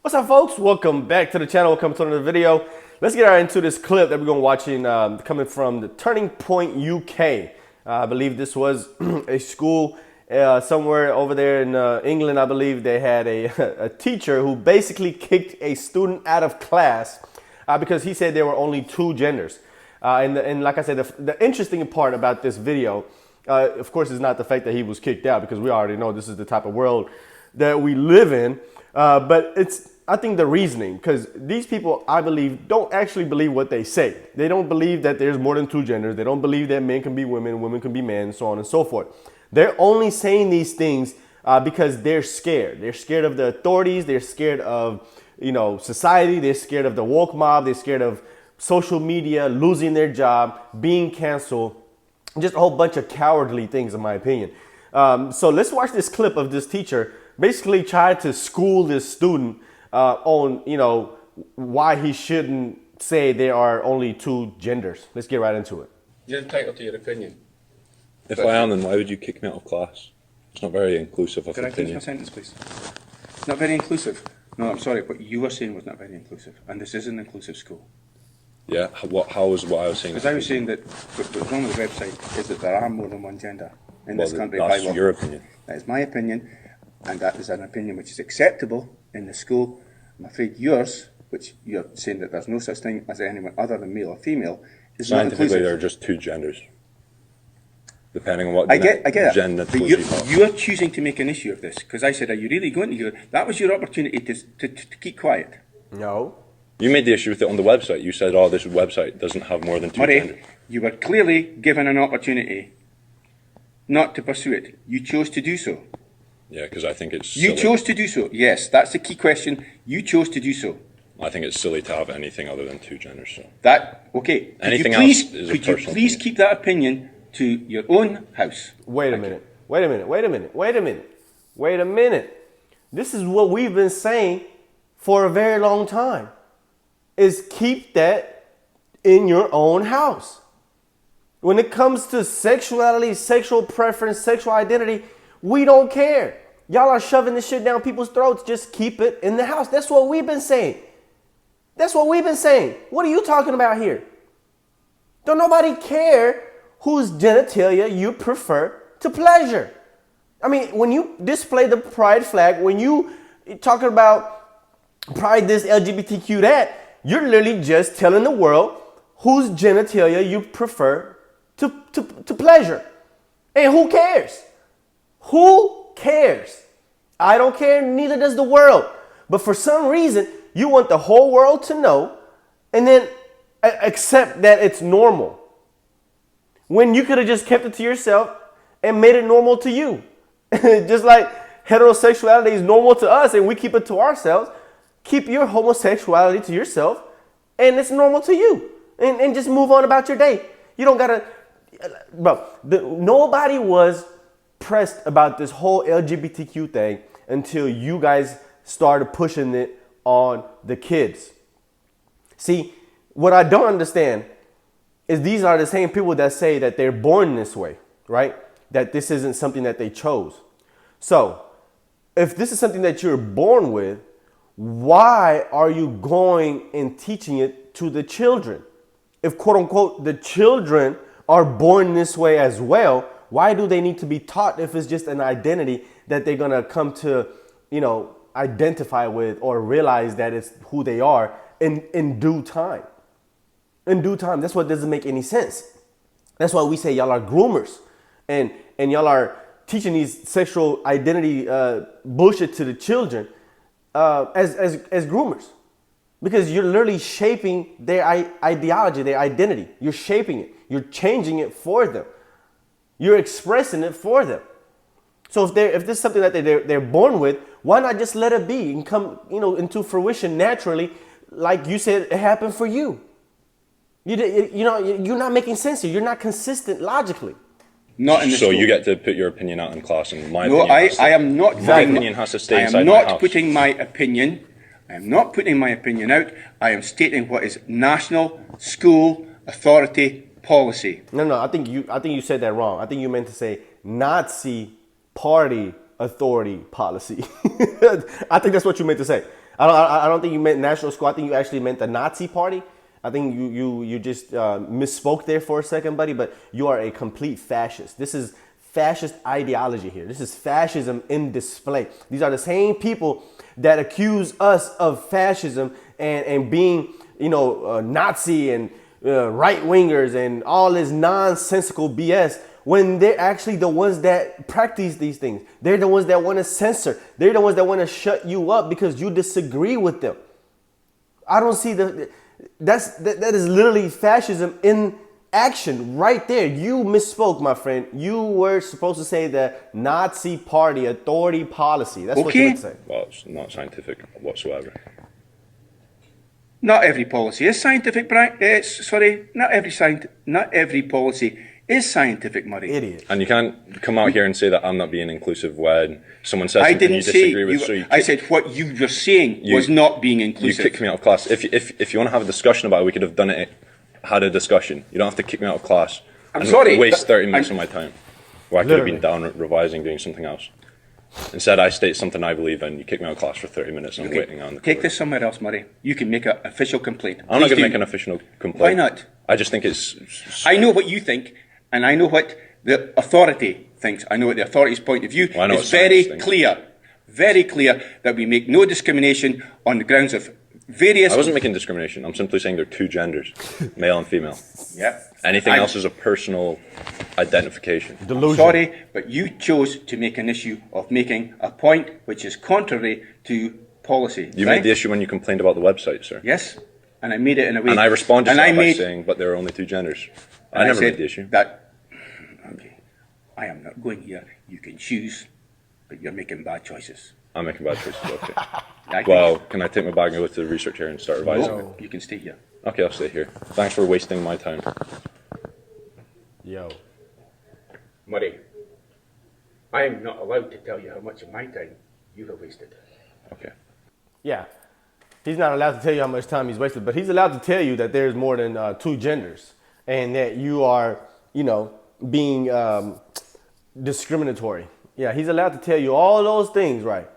What's up, folks? Welcome back to the channel. Welcome to another video. Let's get right into this clip that we're going to watching coming from the Turning Point UK. I believe this was a school somewhere over there in England. I believe they had a teacher who basically kicked a student out of class because he said there were only two genders. And like I said, the interesting part about this video, of course, is not the fact that he was kicked out, because we already know this is the type of world that we live in. But it's, I think, the reasoning, because these people, I believe, don't actually believe what they say. They don't believe that there's more than two genders. They don't believe that men can be women, women can be men, so on and so forth. They're only saying these things because they're scared. They're scared of the authorities. They're scared of, society. They're scared of the woke mob. They're scared of social media, losing their job, being canceled. Just a whole bunch of cowardly things, in my opinion. So let's watch this clip of this teacher basically tried to school this student on, why he shouldn't say there are only two genders. Let's get right into it. You're entitled to your opinion. If I am, then why would you kick me out of class? It's not very inclusive of Can I finish my opinion. sentence, please? Not very inclusive. No, I'm sorry, what you were saying was not very inclusive, and this is an inclusive school. Yeah, how was what I was saying? Because I was saying that what's wrong with the website is that there are more than one gender in Well, this country. that's by law. your opinion. That is my opinion, and that is an opinion which is acceptable in the school. I'm afraid yours, which you're saying that there's no such thing as anyone other than male or female, is not Scientifically, inclusive. there are just two genders, depending on what I get gender it. But you're choosing to make an issue of this, because I said, are you really going to hear? That was your opportunity to keep quiet. No. You made the issue with it on the website. You said, "Oh, this website doesn't have more than two Murray, genders." you were clearly given an opportunity not to pursue it. You chose to do so. Yeah, because I think it's You silly. chose to do so. Yes, that's the key question. You chose to do so. I think it's silly to have anything other than two genders. So That okay? Anything could you else please, is a could you personal please opinion. keep that opinion to your own house? Wait a minute. Wait a minute. Wait a minute. Wait a minute. Wait a minute. This is what we've been saying for a very long time, is keep that in your own house. When it comes to sexuality, sexual preference, sexual identity, we don't care. Y'all are shoving this shit down people's throats. Just keep it in the house. That's what we've been saying. That's what we've been saying. What are you talking about here? Don't nobody care whose genitalia you prefer to pleasure. I mean, when you display the pride flag, when you talking about pride this, LGBTQ that, you're literally just telling the world whose genitalia you prefer to pleasure. And who cares? Who cares? I don't care, neither does the world. But for some reason, you want the whole world to know and then accept that it's normal, when you could have just kept it to yourself and made it normal to you. Just like heterosexuality is normal to us and we keep it to ourselves, keep your homosexuality to yourself and it's normal to you. And just move on about your day. You don't gotta, bro, nobody was pressed about this whole LGBTQ thing until you guys started pushing it on the kids. See, what I don't understand is these are the same people that say that they're born this way, right? That this isn't something that they chose. So if this is something that you're born with, why are you going and teaching it to the children? If, quote unquote, the children are born this way as well, why do they need to be taught if it's just an identity that they're going to come to, identify with or realize that it's who they are in due time? In due time. That's what doesn't make any sense. That's why we say y'all are groomers and y'all are teaching these sexual identity bullshit to the children as groomers, because you're literally shaping their ideology, their identity. You're shaping it. You're changing it for them. You're expressing it for them. So if this is something that they're born with, why not just let it be and come into fruition naturally, like you said it happened for you? You're not making sense here. You're not consistent logically. Not in the So school. you get to put your opinion out in class, and my No, opinion. I am not. My opinion has to stay I inside am my not house. putting my opinion. I am not putting my opinion out. I am stating what is national school authority policy. No. I think you said that wrong. I think you meant to say Nazi party authority policy. I think that's what you meant to say. I don't think you meant national school. I think you actually meant the Nazi party. I think you just misspoke there for a second, buddy. But you are a complete fascist. This is fascist ideology here. This is fascism in display. These are the same people that accuse us of fascism and being, Nazi and right wingers and all this nonsensical BS, when they're actually the ones that practice these things. They're the ones that want to censor. They're the ones that want to shut you up because you disagree with them. I don't see that is literally fascism in action right there. You misspoke, my friend. You were supposed to say the Nazi party authority policy. That's what you would say. Well, it's not scientific whatsoever. Not every policy is scientific, Brian. Not every policy is scientific, Murray. Idiot. And you can't come out here and say that I'm not being inclusive when someone says I something you didn't disagree say. with. So I said what you were saying was not being you inclusive. kicked me out of class. If you want to have a discussion about it, we could have had a discussion. You don't have to kick me out of class. I'm sorry. Waste 30 minutes of my time. Where I could have been down revising, doing something else. Instead, I state something I believe in. You kick me out of class for 30 minutes and I'm waiting on the Take court. this somewhere else, Murray. You can make an official complaint. I'm not going Please to do. make an official complaint. Why not? I just think it's... I know what you think, and I know what the authority thinks. I know what the authority's point of view Well, I know is. what science Very clear that we make no discrimination on the grounds of various... I wasn't making discrimination. I'm simply saying there are two genders, male and female. Yeah. Anything else is a personal identification. Delusion. Sorry, but you chose to make an issue of making a point which is contrary to policy. You right? made the issue when you complained about the website, sir. Yes, and I made it in a way... And I responded to that by made, saying, but there are only two genders. and I never said made the issue. That, okay, I am not going here. You can choose, but you're making bad choices. I'm making bad choices, okay. I think- Well, can I take my bag and go to the research area and start revising? No, you can stay here. Okay, I'll stay here. Thanks for wasting my time. Yo. Murray, I am not allowed to tell you how much of my time you have wasted. Okay. Yeah. He's not allowed to tell you how much time he's wasted, but he's allowed to tell you that there's more than two genders and that you are, being discriminatory. Yeah, he's allowed to tell you all those things, right?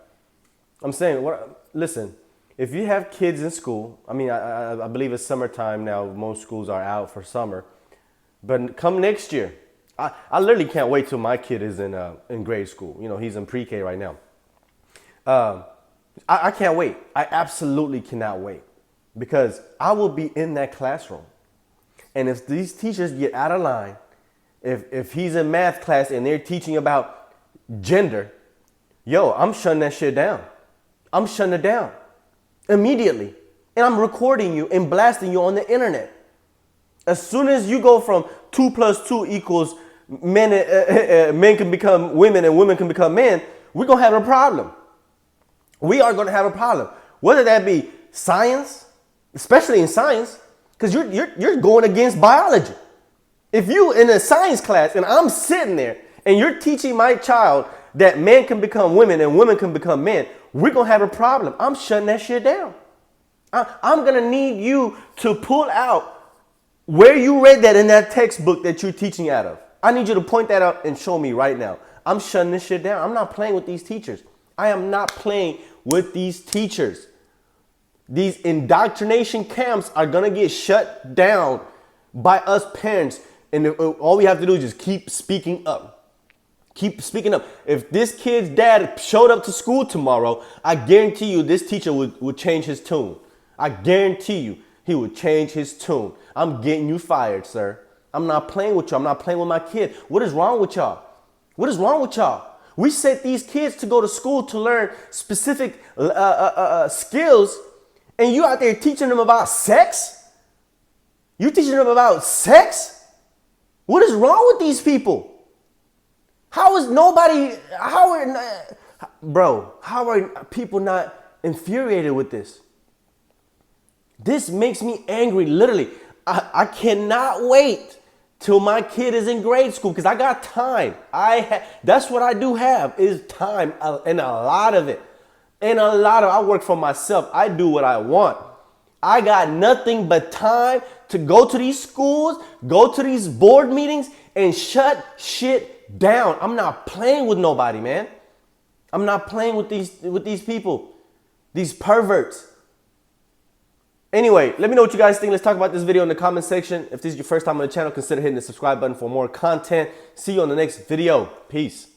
I'm saying, listen, if you have kids in school, I believe it's summertime now. Most schools are out for summer. But come next year, I literally can't wait till my kid is in grade school. He's in pre-K right now. I can't wait. I absolutely cannot wait because I will be in that classroom. And if these teachers get out of line, if he's in math class and they're teaching about gender, I'm shutting that shit down. I'm shutting it down immediately. And I'm recording you and blasting you on the internet. As soon as you go from 2 + 2 equals men can become women and women can become men, we're going to have a problem. We are going to have a problem. Whether that be science, especially in science, because you're going against biology. If you in a science class and I'm sitting there and you're teaching my child that men can become women and women can become men, we're going to have a problem. I'm shutting that shit down. I'm going to need you to pull out where you read that in that textbook that you're teaching out of. I need you to point that out and show me right now. I'm shutting this shit down. I'm not playing with these teachers. I am not playing with these teachers. These indoctrination camps are going to get shut down by us parents. And all we have to do is just keep speaking up. Keep speaking up. If this kid's dad showed up to school tomorrow, I guarantee you this teacher would change his tune. I guarantee you he would change his tune. I'm getting you fired, sir. I'm not playing with you. I'm not playing with my kid. What is wrong with y'all? What is wrong with y'all? We sent these kids to go to school to learn specific skills, and you out there teaching them about sex? You teaching them about sex? What is wrong with these people? How are people not infuriated with this? This makes me angry, literally. I cannot wait till my kid is in grade school because I got time. That's what I do have is time and a lot of it. I work for myself. I do what I want. I got nothing but time to go to these schools, go to these board meetings and shut shit down. I'm not playing with nobody, man. I'm not playing with these people. These perverts. Anyway, let me know what you guys think. Let's talk about this video in the comment section. If this is your first time on the channel, consider hitting the subscribe button for more content. See you on the next video. Peace.